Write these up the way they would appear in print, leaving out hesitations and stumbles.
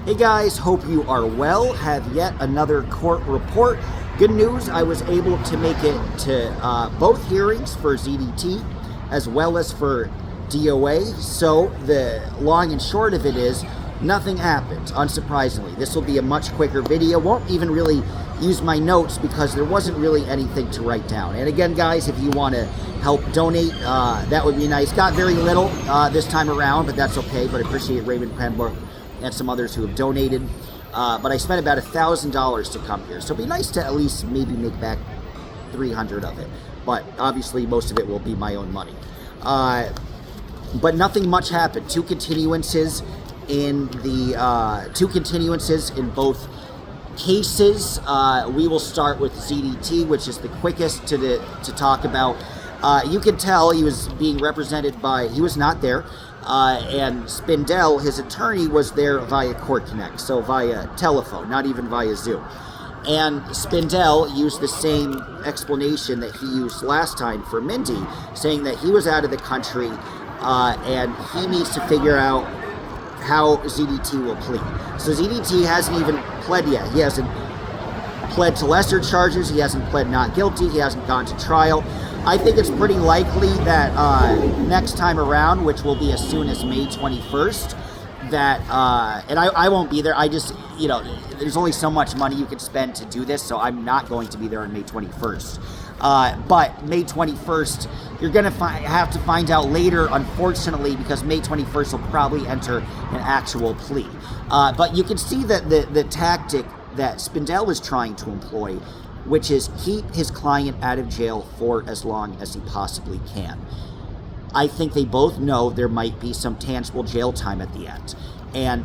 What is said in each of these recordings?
Hey guys, hope you are well. Have yet another court report. Good news, I was able to make it to both hearings for ZDT as well as for DOA. So the long and short of it is nothing happened, unsurprisingly. This will be a much quicker video. Won't even really use my notes because there wasn't really anything to write down. And again, guys, if you want to help donate, that would be nice. Got very little this time around, but that's okay. But I appreciate Raymond Pembroke and some others who have donated. But I spent about $1,000 to come here. So it'd be nice to at least maybe make back 300 of it. But obviously most of it will be my own money. But nothing much happened. Two continuances in both cases. We will start with ZDT, which is the quickest to talk about. You can tell he was being represented by, he was not there, and Spindell, his attorney, was there via Court Connect, so via telephone, not even via Zoom. And Spindell used the same explanation that he used last time for Mindy, saying that he was out of the country and he needs to figure out how ZDT will plead. So ZDT hasn't even pled yet. He hasn't pled to lesser charges. He hasn't pled not guilty. He hasn't gone to trial. I think it's pretty likely that next time around, which will be as soon as May 21st, that, and I won't be there. I just, there's only so much money you can spend to do this, so I'm not going to be there on May 21st. But May 21st, you're going to have to find out later, unfortunately, because May 21st will probably enter an actual plea. But you can see that the tactic that Spindell is trying to employ, which is keep his client out of jail for as long as he possibly can. I think they both know there might be some tangible jail time at the end. And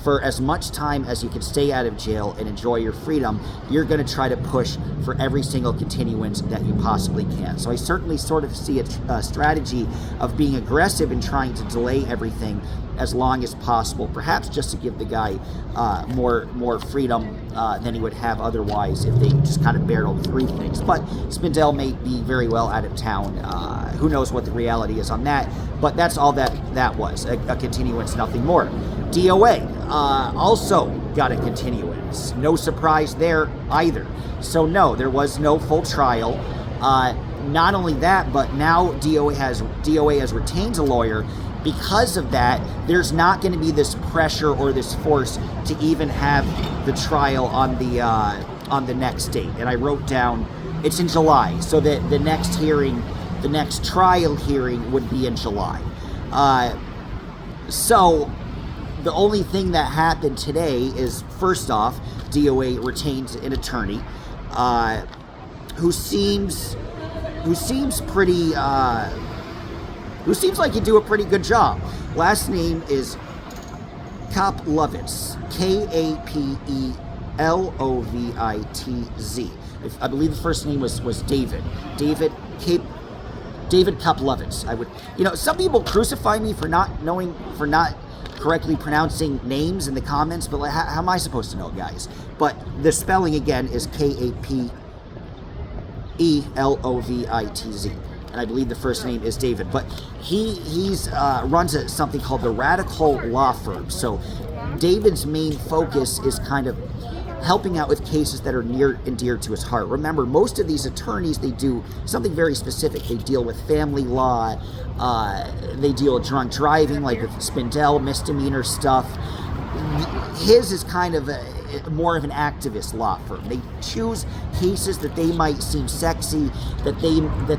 for as much time as you can stay out of jail and enjoy your freedom, you're going to try to push for every single continuance that you possibly can. So I certainly sort of see a strategy of being aggressive and trying to delay everything as long as possible, perhaps just to give the guy more freedom than he would have otherwise if they just kind of barreled through things. But Spindell may be very well out of town. Who knows what the reality is on that, but that's all that was, a continuance, nothing more. DOA also got a continuance. No surprise there either. So no, there was no full trial. Not only that, but now DOA has retained a lawyer. Because of that, there's not going to be this pressure or this force to even have the trial on the next date. And I wrote down it's in July, so that the next trial hearing would be in July. So the only thing that happened today is, first off, DOA retains an attorney who seems like you do a pretty good job. Last name is Kaplovitz, Kapellovitz. I believe the first name was David. David Kaplovitz. Some people crucify me for not correctly pronouncing names in the comments, but how am I supposed to know, guys? But the spelling again is Kapellovitz. And I believe the first name is David, but he's runs something called the Radical Law Firm. So David's main focus is kind of helping out with cases that are near and dear to his heart. Remember, most of these attorneys, they do something very specific. They deal with family law, they deal with drunk driving, like with Spindell, misdemeanor stuff. His is kind of more of an activist law firm. They choose cases that they might seem sexy, that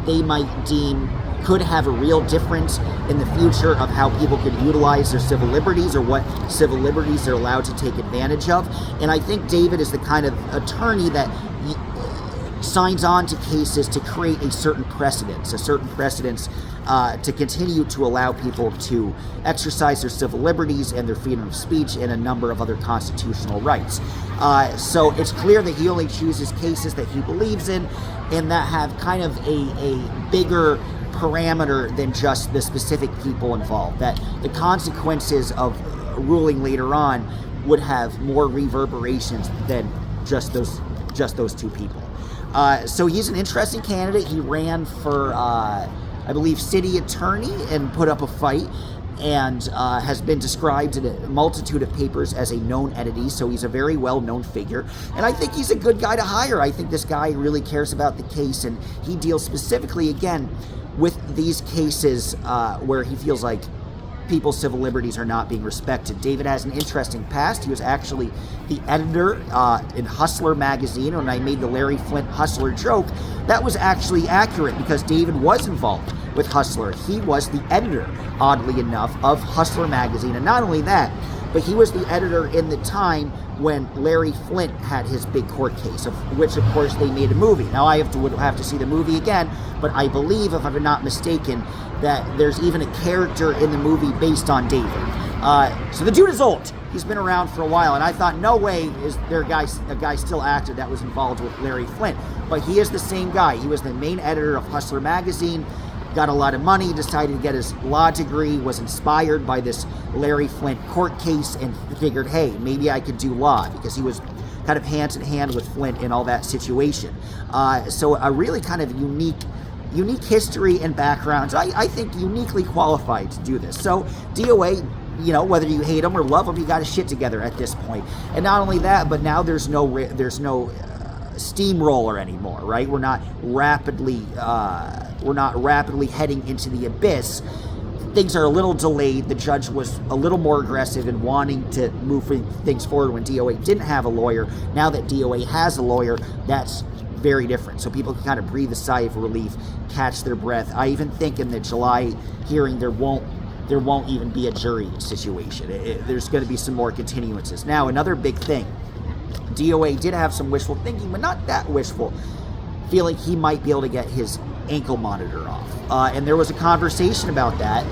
they might deem could have a real difference in the future of how people could utilize their civil liberties or what civil liberties they're allowed to take advantage of. And I think David is the kind of attorney that signs on to cases to create a certain precedence to continue to allow people to exercise their civil liberties and their freedom of speech and a number of other constitutional rights. So it's clear that he only chooses cases that he believes in and that have kind of a bigger parameter than just the specific people involved, that the consequences of ruling later on would have more reverberations than just those two people. So he's an interesting candidate. He ran for, I believe, city attorney and put up a fight. and has been described in a multitude of papers as a known entity, so he's a very well-known figure, and I think he's a good guy to hire. I think this guy really cares about the case, and he deals specifically, again, with these cases where he feels like people's civil liberties are not being respected. David has an interesting past. He was actually the editor in Hustler magazine. When I made the Larry Flynt Hustler joke, that was actually accurate because David was involved with Hustler. He was the editor, oddly enough, of Hustler magazine. And not only that, but he was the editor in the time when Larry Flynt had his big court case, of which, of course, they made a movie. Now, would have to see the movie again, but I believe, if I'm not mistaken, that there's even a character in the movie based on David. So the dude is old. He's been around for a while, and I thought, no way is there a guy still active that was involved with Larry Flynt. But he is the same guy. He was the main editor of Hustler magazine, got a lot of money, decided to get his law degree, was inspired by this Larry Flynt court case, and figured, hey, maybe I could do law, because he was kind of hand in hand with Flynt in all that situation. So a really kind of unique history and background. I think uniquely qualified to do this. So DOA, whether you hate him or love him, you got his shit together at this point. And not only that, but now there's no steamroller anymore, right? We're not rapidly heading into the abyss. Things are a little delayed. The judge was a little more aggressive in wanting to move things forward when DOA didn't have a lawyer. Now that DOA has a lawyer, that's very different. So people can kind of breathe a sigh of relief, catch their breath. I even think in the July hearing there won't even be a jury situation. There's going to be some more continuances. Now, another big thing, DOA did have some wishful thinking, but not that wishful, feeling he might be able to get his ankle monitor off. And there was a conversation about that.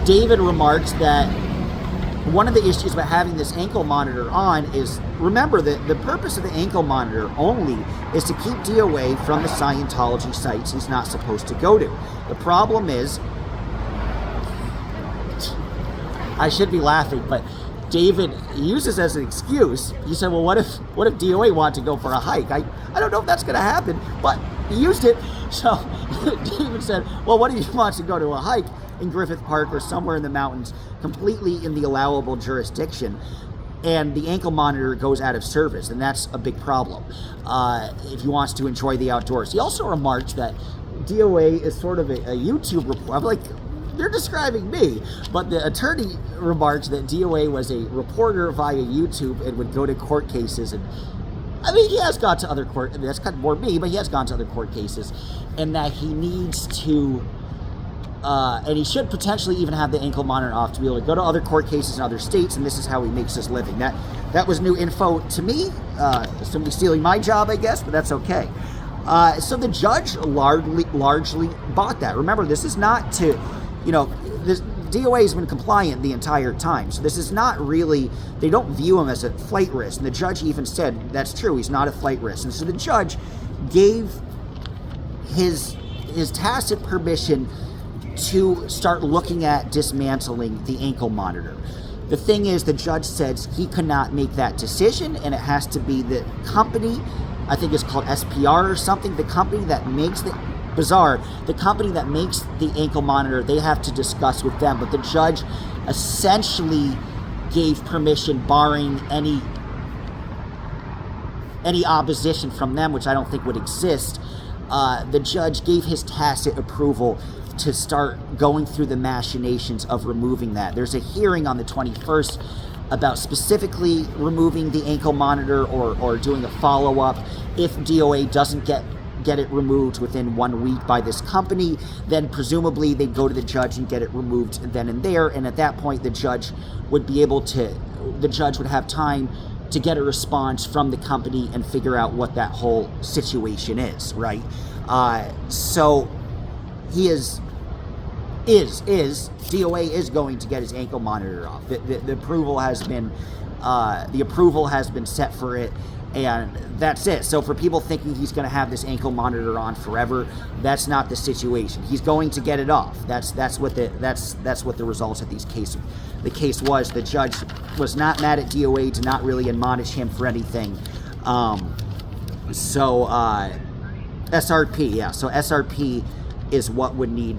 David remarked that one of the issues about having this ankle monitor on is, remember that the purpose of the ankle monitor only is to keep DOA from the Scientology sites he's not supposed to go to. The problem is, I should be laughing, but David uses as an excuse, he said, well, what if DOA wanted to go for a hike? I don't know if that's going to happen, but he used it. So David said, well, what if he wants to go to a hike in Griffith Park or somewhere in the mountains, completely in the allowable jurisdiction, and the ankle monitor goes out of service, and that's a big problem if he wants to enjoy the outdoors. He also remarked that DOA is sort of a YouTube reporter. I'm like, they're describing me, but the attorney remarked that DOA was a reporter via YouTube and would go to court cases, and I mean, he has gone to other court, that's kind of more me, but he has gone to other court cases, and that he needs to, and he should potentially even have the ankle monitor off to be able to go to other court cases in other states, and this is how he makes his living. That was new info to me, somebody stealing my job, I guess, but that's okay. So the judge largely bought that. Remember, this is not to, this DOA has been compliant the entire time, so this is not really, they don't view him as a flight risk, and the judge even said, that's true, he's not a flight risk. And so the judge gave his tacit permission to start looking at dismantling the ankle monitor. The thing is, the judge said he could not make that decision, and it has to be the company, I think it's called SPR or something, the company that makes the company that makes the ankle monitor, they have to discuss with them. But the judge essentially gave permission, barring any opposition from them, which I don't think would exist. The judge gave his tacit approval to start going through the machinations of removing that. There's a hearing on the 21st about specifically removing the ankle monitor or doing a follow-up. If DOA doesn't get it removed within 1 week by this company, then presumably they'd go to the judge and get it removed then and there, and at that point the judge would have time to get a response from the company and figure out what that whole situation is, right? So he DOA is going to get his ankle monitor off. The approval has been set for it, and that's it. So for people thinking he's going to have this ankle monitor on forever, that's not the situation. He's going to get it off. That's what the results of the case was. The judge was not mad at DOA, to not really admonish him for anything. SRP, yeah. So SRP is what would need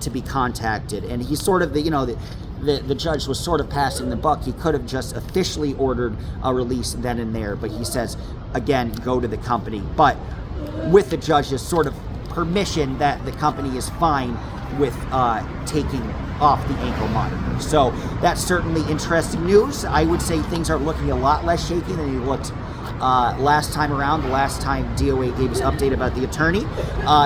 to be contacted. And he's sort of the judge was sort of passing the buck. He could have just officially ordered a release then and there, but he says, again, go to the company. But with the judge's sort of permission that the company is fine with taking off the ankle monitor. So that's certainly interesting news. I would say things are looking a lot less shaky than they looked last time around, the last time DOA gave us update about the attorney.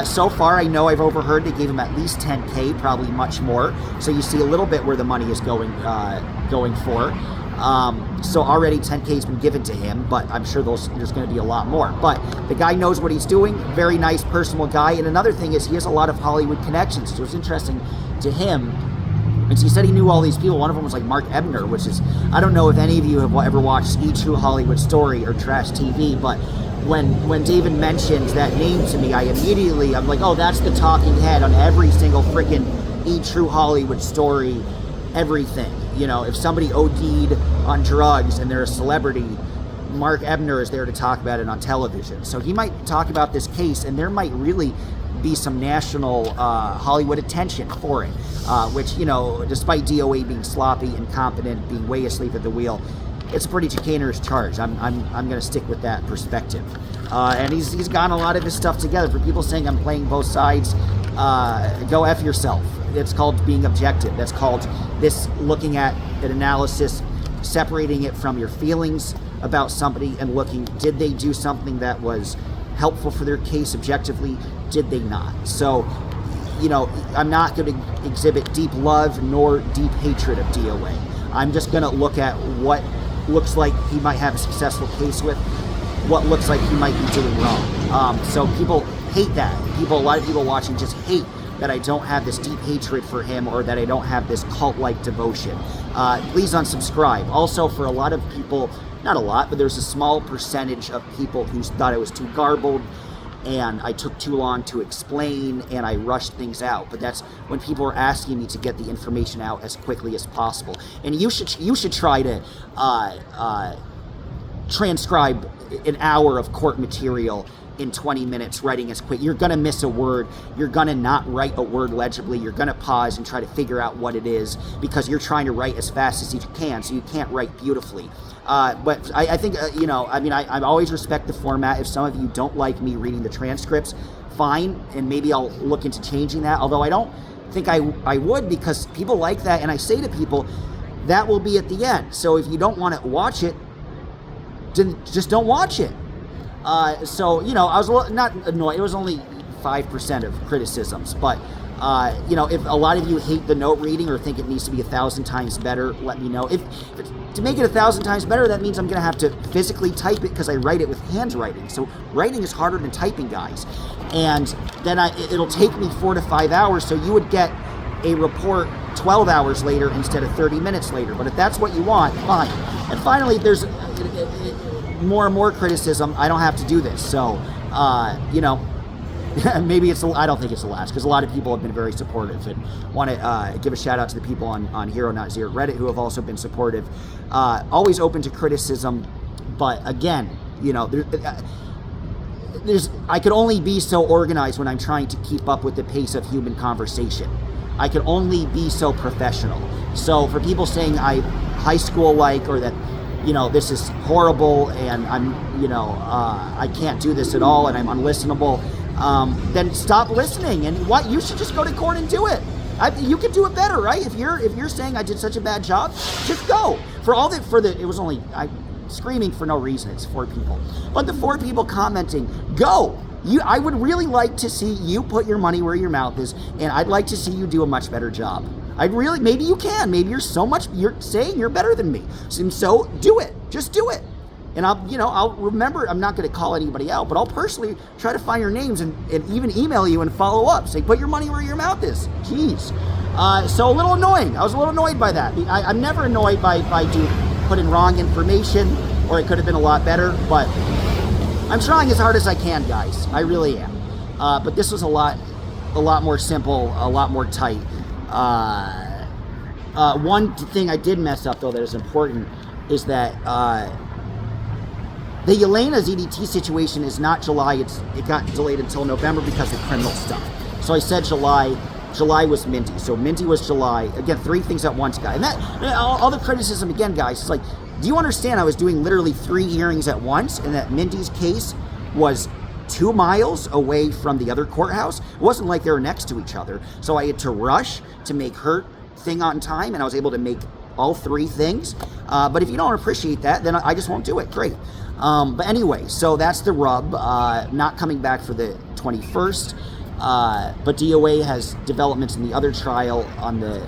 So far, I know I've overheard they gave him at least $10K, probably much more. So you see a little bit where the money is going for. So already $10K has been given to him, but I'm sure there's going to be a lot more. But the guy knows what he's doing. Very nice, personal guy. And another thing is he has a lot of Hollywood connections. So it's interesting to him. And he said he knew all these people. One of them was like Mark Ebner, which is, I don't know if any of you have ever watched E! True Hollywood Story or Trash TV, but when David mentioned that name to me, I'm like, oh, that's the talking head on every single freaking E! True Hollywood Story, everything. You know, if somebody OD'd on drugs and they're a celebrity, Mark Ebner is there to talk about it on television. So he might talk about this case, and there might really be some national Hollywood attention for it, which, you know, despite DOA being sloppy, incompetent, being way asleep at the wheel, it's a pretty chicanerous charge. I'm going to stick with that perspective. And he's gotten a lot of his stuff together. For people saying I'm playing both sides, go F yourself. It's called being objective. That's called this looking at an analysis, separating it from your feelings about somebody and looking, did they do something that was helpful for their case objectively? Did they not? So, you know, I'm not going to exhibit deep love nor deep hatred of DOA. I'm just going to look at what looks like he might have a successful case with, what looks like he might be doing wrong. So people hate that. A lot of people watching just hate that I don't have this deep hatred for him or that I don't have this cult-like devotion. Please unsubscribe. Also, for a lot of people, not a lot, but there's a small percentage of people who thought I was too garbled and I took too long to explain and I rushed things out. But that's when people are asking me to get the information out as quickly as possible. And you should try to transcribe an hour of court material in 20 minutes, writing as quick. You're going to miss a word. You're going to not write a word legibly. You're going to pause and try to figure out what it is because you're trying to write as fast as you can, so you can't write beautifully. But I think, you know, I mean, I always respect the format. If some of you don't like me reading the transcripts, fine, and maybe I'll look into changing that, although I don't think I would, because people like that, and I say to people, that will be at the end. So if you don't want to watch it, then just don't watch it. So, you know, I was not annoyed. It was only 5% of criticisms. But, you know, if a lot of you hate the note reading or think it needs to be 1,000 times better, let me know. If to make it 1,000 times better, that means I'm going to have to physically type it because I write it with handwriting. So writing is harder than typing, guys. And then it'll take me 4 to 5 hours. So you would get a report 12 hours later instead of 30 minutes later. But if that's what you want, fine. And finally, if there's more and more criticism, I don't have to do this. So, you know, maybe I don't think it's the last, because a lot of people have been very supportive, and want to give a shout out to the people on Hero Not Zero Reddit who have also been supportive. Always open to criticism, but again, you know, I could only be so organized when I'm trying to keep up with the pace of human conversation. I can only be so professional. So for people saying I high school like, or that, you know, this is horrible and I'm, you know, I can't do this at all and I'm unlistenable, then stop listening. And what, you should just go to court and do it. You can do it better, right? If you're saying I did such a bad job, just go. It was only screaming for no reason. It's 4 people, but the 4 people commenting, go. I would really like to see you put your money where your mouth is, and I'd like to see you do a much better job. Maybe you can. Maybe you're saying you're better than me. So do it. Just do it. And I'll remember, I'm not going to call anybody out, but I'll personally try to find your names and even email you and follow up. Say, put your money where your mouth is. Jeez. So a little annoying. I was a little annoyed by that. I'm never annoyed by if I do put in wrong information, or it could have been a lot better, but I'm trying as hard as I can, guys. I really am. But this was a lot more simple, a lot more tight. One thing I did mess up, though, that is important, is that the Yelena ZDT situation is not July. It got delayed until November because of criminal stuff. So I said July. July was Mindy. So Mindy was July. Again, 3 things at once, guys. And that all the criticism again, guys, is like, do you understand I was doing literally 3 hearings at once, and that Mindy's case was 2 miles away from the other courthouse? It wasn't like they were next to each other. So I had to rush to make her thing on time, and I was able to make all 3 things. But if you don't appreciate that, then I just won't do it. Great. But anyway, so that's the rub. Not coming back for the 21st. But DOA has developments in the other trial on the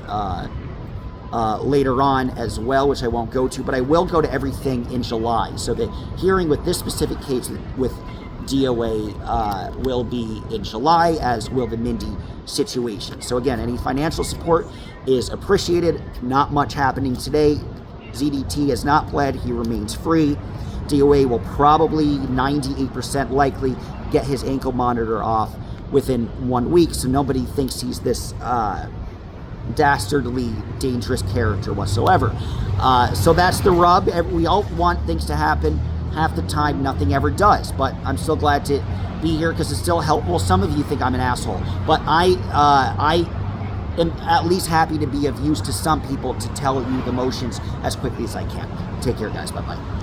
later on as well, which I won't go to. But I will go to everything in July. So the hearing with this specific case with DOA will be in July, as will the Mindy situation. So again, any financial support is appreciated. Not much happening today. ZDT has not pled. He remains free. DOA will probably 98% likely get his ankle monitor off within 1 week, so nobody thinks he's this dastardly dangerous character whatsoever. So that's the rub. We all want things to happen. Half the time nothing ever does, but I'm still glad to be here because it's still helpful. Some of you think I'm an asshole, but I am at least happy to be of use to some people to tell you the motions as quickly as I can. Take care, guys. Bye-bye.